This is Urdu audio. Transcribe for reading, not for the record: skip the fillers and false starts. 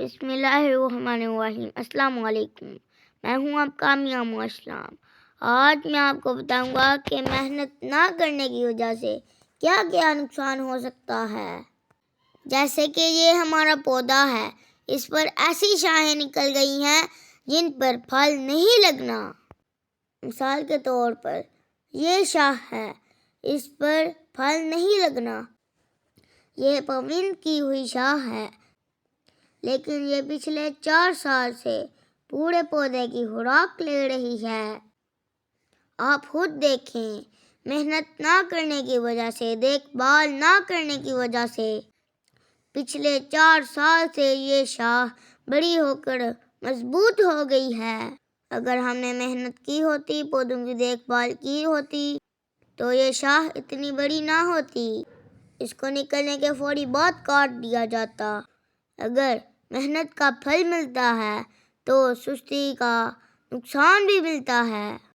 بسم اللہ الرحمن الرحیم۔ السلام علیکم، میں ہوں آپ کا میاں اسلام۔ آج میں آپ کو بتاؤں گا کہ محنت نہ کرنے کی وجہ سے کیا کیا نقصان ہو سکتا ہے۔ جیسے کہ یہ ہمارا پودا ہے، اس پر ایسی شاخیں نکل گئی ہیں جن پر پھل نہیں لگنا۔ مثال کے طور پر یہ شاخ ہے، اس پر پھل نہیں لگنا۔ یہ پرند کی ہوئی شاخ ہے، لیکن یہ پچھلے 4 سال سے پورے پودے کی خوراک لے رہی ہے۔ آپ خود دیکھیں، محنت نہ کرنے کی وجہ سے، دیکھ بھال نہ کرنے کی وجہ سے پچھلے 4 سال سے یہ شاخ بڑی ہو کر مضبوط ہو گئی ہے۔ اگر ہم نے محنت کی ہوتی، پودوں کی دیکھ بھال کی ہوتی تو یہ شاخ اتنی بڑی نہ ہوتی۔ اس کو نکلنے کے فوری بعد کاٹ دیا جاتا۔ اگر محنت کا پھل ملتا ہے تو سستی کا نقصان بھی ملتا ہے۔